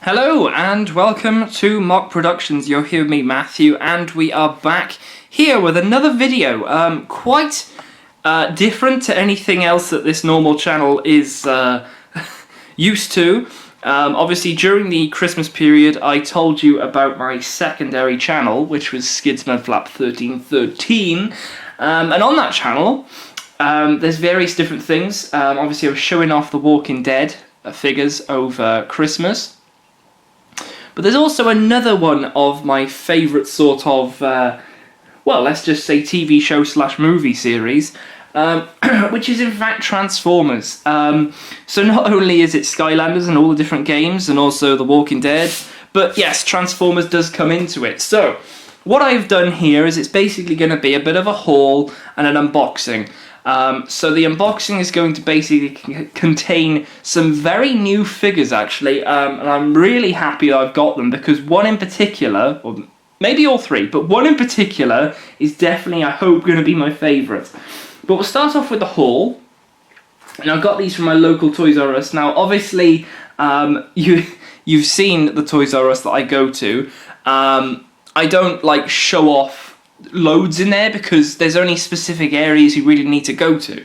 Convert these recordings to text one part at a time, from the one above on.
Hello and welcome to Mock Productions. You're here with me, Matthew, and we are back here with another video. Quite different to anything else that this normal channel is used to. Obviously, during the Christmas period, I told you about my secondary channel, which was Skidsman Flap 1313, and on that channel, there's various different things. Obviously, I was showing off the Walking Dead figures over Christmas. But there's also another one of my favourite sort of, well, let's just say TV show / movie series, which is in fact Transformers. So not only is it Skylanders and all the different games and also The Walking Dead, but yes, Transformers does come into it. So what I've done here is it's basically going to be a bit of a haul and an unboxing. So the unboxing is going to basically contain some very new figures, actually, and I'm really happy that I've got them because one in particular, or maybe all three, but one in particular is definitely, I hope, going to be my favourite. But we'll start off with the haul, and I've got these from my local Toys R Us. Now, obviously, you've seen the Toys R Us that I go to. I don't, like, show off loads in there because there's only specific areas you really need to go to.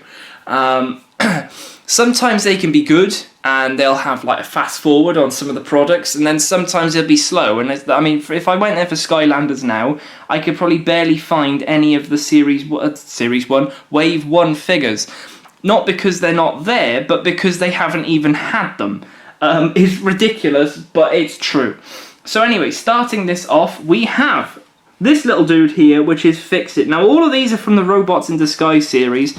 Sometimes they can be good and they'll have like a fast forward on some of the products, and then sometimes they'll be slow. And I mean, if I went there for Skylanders now, I could probably barely find any of the Series 1 Wave 1 figures. Not because they're not there, but because they haven't even had them. It's ridiculous, but it's true. So anyway, starting this off, we have this little dude here, which is Fixit. Now, all of these are from the Robots in Disguise series,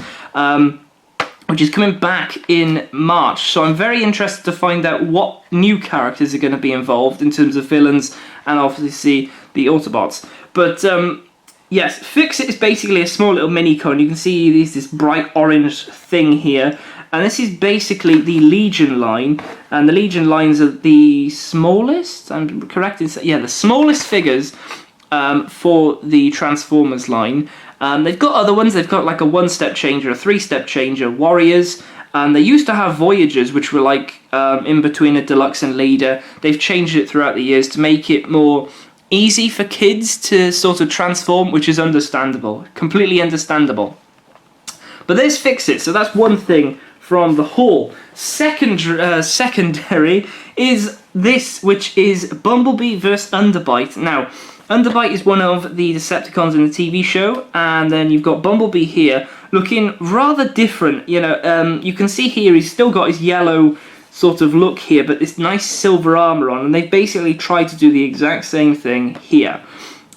which is coming back in March. So I'm very interested to find out what new characters are going to be involved in terms of villains and obviously the Autobots. But yes, Fixit is basically a small little mini-con. You can see there's this bright orange thing here. And this is basically the Legion line. And the Legion lines are the smallest, I'm correct in saying, yeah, the smallest figures for the Transformers line. They've got other ones. They've got like a 1-step changer, a 3-step changer, Warriors. They used to have Voyagers, which were like in between a Deluxe and Leader. They've changed it throughout the years to make it more easy for kids to sort of transform, which is understandable, completely understandable. But there's Fixit, so that's one thing from the haul. Secondary is this, which is Bumblebee vs. Underbite. Now, Underbite is one of the Decepticons in the TV show, and then you've got Bumblebee here, looking rather different. You know, you can see here he's still got his yellow sort of look here, but this nice silver armour on, and they've basically tried to do the exact same thing here.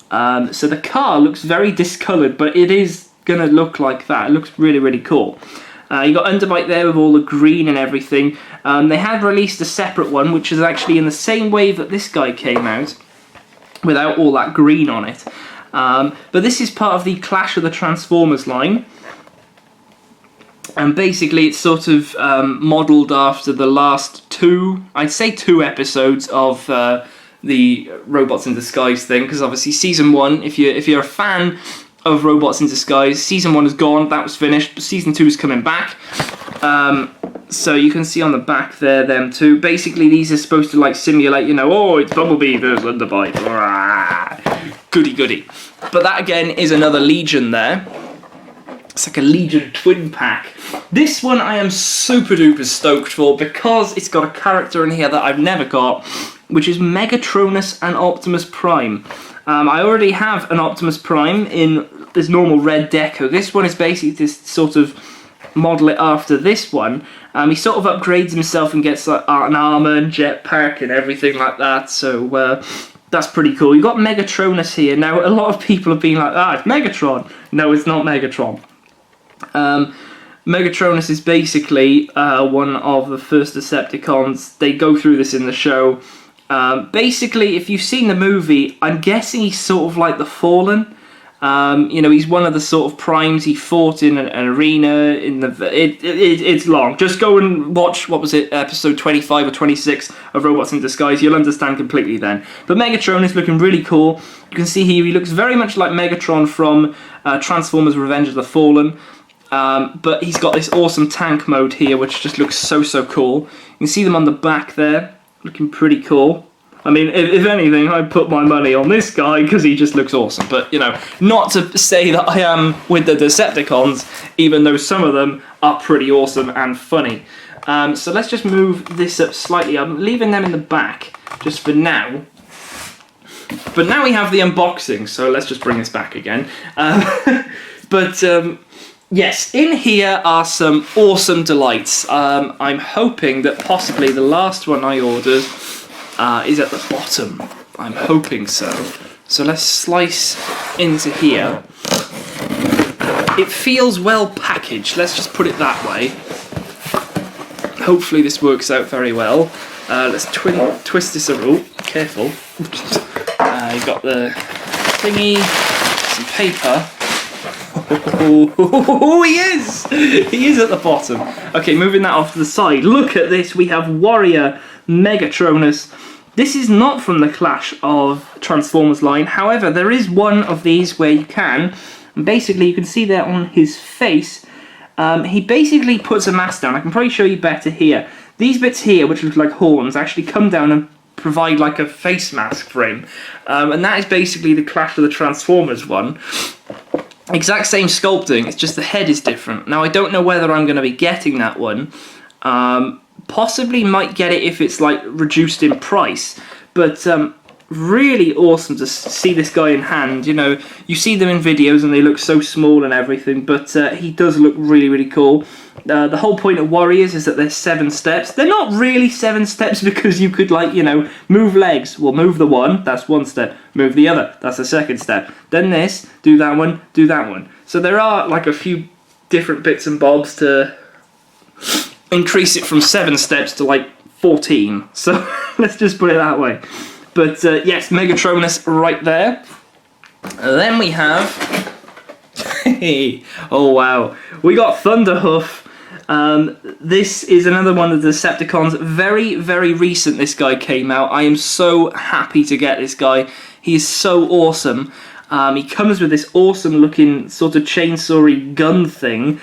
So the car looks very discoloured, but it is going to look like that. It looks really, really cool. You got Underbite there with all the green and everything. They have released a separate one, which is actually in the same wave that this guy came out, without all that green on it. But this is part of the Clash of the Transformers line. And basically it's sort of modelled after the last I'd say two episodes of the Robots in Disguise thing, because obviously Season 1, if you're a fan of Robots in Disguise, Season 1 is gone, that was finished, but Season 2 is coming back. So you can see on the back there, them two. Basically, these are supposed to like simulate, you know, oh, it's Bumblebee versus Underbite. Goody goody. But that again is another Legion there. It's like a Legion twin pack. This one I am super duper stoked for because it's got a character in here that I've never got, which is Megatronus and Optimus Prime. I already have an Optimus Prime in this normal red deco. This one is basically this sort of model it after this one. He sort of upgrades himself and gets like an armor and jetpack and everything like that, so that's pretty cool. You've got Megatronus here. Now, a lot of people have been like, it's Megatron. No, it's not Megatron. Megatronus is basically one of the first Decepticons. They go through this in the show. Basically, if you've seen the movie, I'm guessing he's sort of like the Fallen. You know, he's one of the sort of primes. He fought in an arena in the. It's long. Just go and watch. What was it? Episode 25 or 26 of Robots in Disguise. You'll understand completely then. But Megatron is looking really cool. You can see here he looks very much like Megatron from Transformers: Revenge of the Fallen. But he's got this awesome tank mode here, which just looks so cool. You can see them on the back there, looking pretty cool. I mean, if anything, I'd put my money on this guy because he just looks awesome. But, you know, not to say that I am with the Decepticons, even though some of them are pretty awesome and funny. So let's just move this up slightly. I'm leaving them in the back just for now. But now we have the unboxing, so let's just bring this back again. Yes, in here are some awesome delights. I'm hoping that possibly the last one I ordered is at the bottom. I'm hoping so. So let's slice into here. It feels well packaged, let's just put it that way. Hopefully this works out very well. Let's twist this around. Oh, careful. You've got the thingy, some paper. Oh, he is! He is at the bottom. Okay, moving that off to the side. Look at this. We have Warrior Megatronus. This is not from the Clash of Transformers line. However, there is one of these where you can. And basically, you can see there on his face, he basically puts a mask down. I can probably show you better here. These bits here, which look like horns, actually come down and provide like a face mask for him. And that is basically the Clash of the Transformers one. Exact same sculpting, it's just the head is different. Now, I don't know whether I'm going to be getting that one. Possibly might get it if it's like reduced in price. But really awesome to see this guy in hand. You know, you see them in videos and they look so small and everything, but he does look really, really cool. The whole point of Warriors is that there's 7 steps. They're not really 7 steps because you could, like, you know, move legs. Well, move the one, that's 1 step. Move the other, that's the 2nd step. Then this, do that one, do that one. So there are, like, a few different bits and bobs to increase it from 7 steps to, like, 14. So let's just put it that way. But, yes, Megatronus right there. And then we have... oh, wow. We got Thunderhoof. This is another one of the Decepticons. Very, very recent this guy came out. I am so happy to get this guy. He is so awesome. He comes with this awesome looking sort of chainsaw-y gun thing.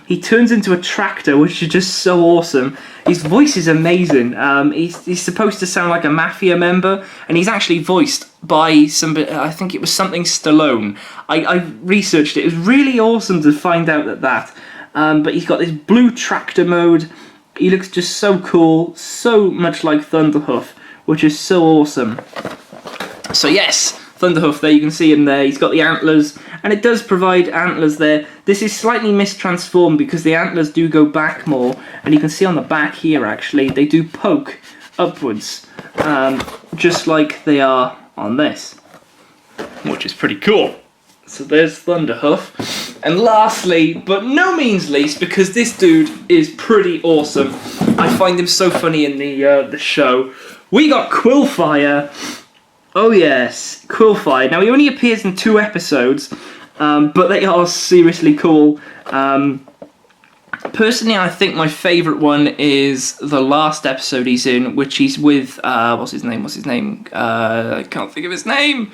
He turns into a tractor, which is just so awesome. His voice is amazing. He's supposed to sound like a mafia member, and he's actually voiced by somebody, I think it was something Stallone. I researched it. It was really awesome to find out that. But he's got this blue tractor mode. He looks just so cool, so much like Thunderhoof, which is so awesome. So yes, Thunderhoof there, you can see him there. He's got the antlers, and it does provide antlers there. This is slightly mistransformed because the antlers do go back more, and you can see on the back here, actually, they do poke upwards, just like they are on this, which is pretty cool. So there's Thunderhoof. And lastly, but no means least, because this dude is pretty awesome, I find him so funny in the show, we got Quillfire. Oh yes, Quillfire. Now he only appears in 2 episodes, but they are seriously cool. Personally, I think my favourite one is the last episode he's in, which he's with, what's his name? I can't think of his name.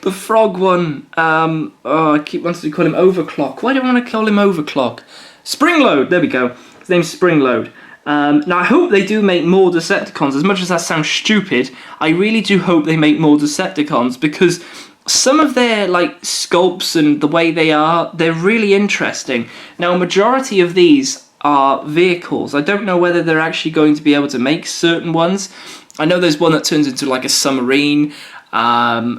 The frog one. I keep wanting to call him Overclock. Why do I want to call him Overclock? Springload, there we go. His name's Springload. Now, I hope they do make more Decepticons. As much as that sounds stupid, I really do hope they make more Decepticons, because some of their, like, sculpts and the way they are, they're really interesting. Now, a majority of these are vehicles. I don't know whether they're actually going to be able to make certain ones. I know there's one that turns into, like, a submarine. I've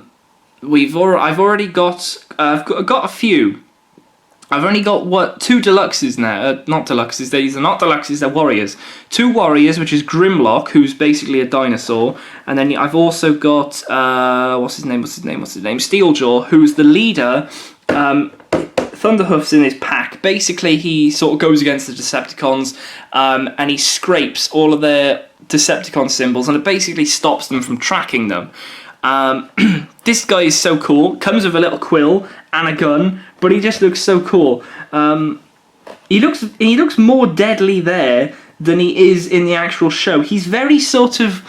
already got... I've got a few. I've only got, 2 deluxes now. Not deluxes, these are not deluxes, they're warriors. 2 warriors, which is Grimlock, who's basically a dinosaur. And then I've also got, what's his name? Steeljaw, who's the leader. Thunderhoof's in his pack. Basically, he sort of goes against the Decepticons, and he scrapes all of their Decepticon symbols, and it basically stops them from tracking them. This guy is so cool. Comes with a little quill and a gun, but he just looks so cool. He looks more deadly there than he is in the actual show. He's very sort of,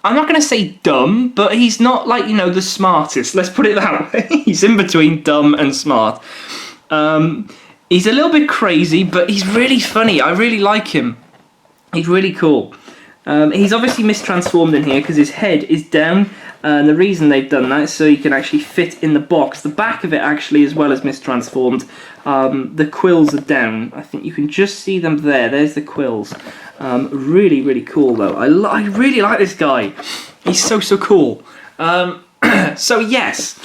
I'm not going to say dumb, but he's not, like, you know, the smartest. Let's put it that way. He's in between dumb and smart. He's a little bit crazy, but he's really funny. I really like him. He's really cool. He's obviously mistransformed in here because his head is down, and the reason they've done that is so he can actually fit in the box. The back of it actually as well as mistransformed. The quills are down. I think you can just see them there. There's the quills. Really, really cool though. I really like this guy. He's so cool. So yes,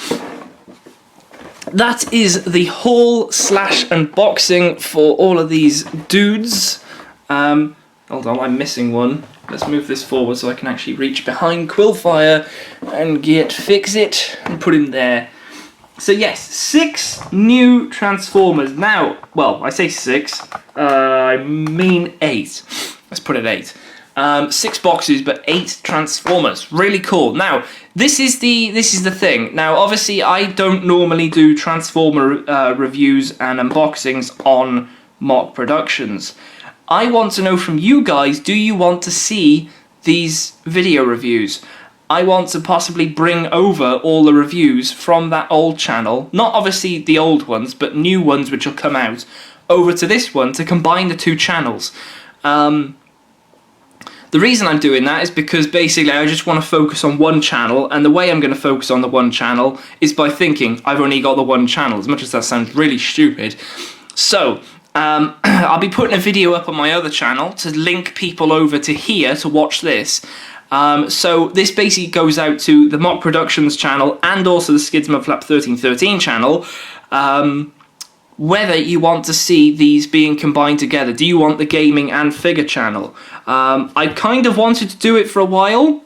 that is the haul / unboxing for all of these dudes. Hold on, I'm missing one. Let's move this forward so I can actually reach behind Quillfire and get Fixit and put him there. So yes, 6 new Transformers. Now, well, I say 6, I mean 8. Let's put it 8. 6 boxes, but 8 Transformers. Really cool. Now, this is the thing. Now, obviously, I don't normally do Transformer reviews and unboxings on Mock Productions. I want to know from you guys, do you want to see these video reviews? I want to possibly bring over all the reviews from that old channel, not obviously the old ones, but new ones which will come out, over to this one to combine the 2 channels. The reason I'm doing that is because basically I just want to focus on one channel, and the way I'm going to focus on the one channel is by thinking I've only got the one channel, as much as that sounds really stupid. So, I'll be putting a video up on my other channel to link people over to here to watch this. So this basically goes out to the Mock Productions channel and also the Skidsmud Flap 1313 channel. Whether you want to see these being combined together. Do you want the gaming and figure channel? I kind of wanted to do it for a while,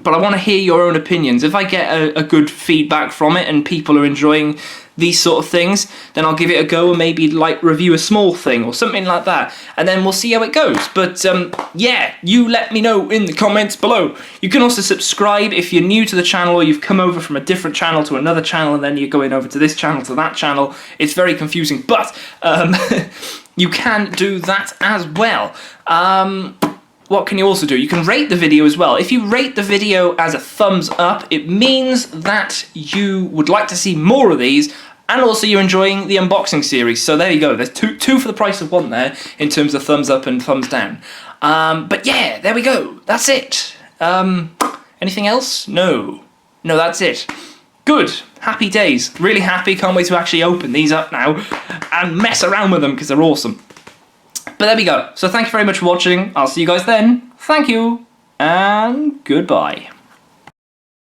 but I want to hear your own opinions. If I get a good feedback from it and people are enjoying these sort of things, then I'll give it a go and maybe like review a small thing or something like that, and then we'll see how it goes. But yeah, you let me know in the comments below. You can also subscribe if you're new to the channel or you've come over from a different channel to another channel and then you're going over to this channel to that channel. It's very confusing, but you can do that as well. What can you also do? You can rate the video as well. If you rate the video as a thumbs up, it means that you would like to see more of these, and also you're enjoying the unboxing series. So there you go. There's two for the price of one there in terms of thumbs up and thumbs down. But yeah, there we go. That's it. Anything else? No, that's it. Good. Happy days. Really happy. Can't wait to actually open these up now and mess around with them because they're awesome. But there we go. So thank you very much for watching. I'll see you guys then. Thank you, and goodbye.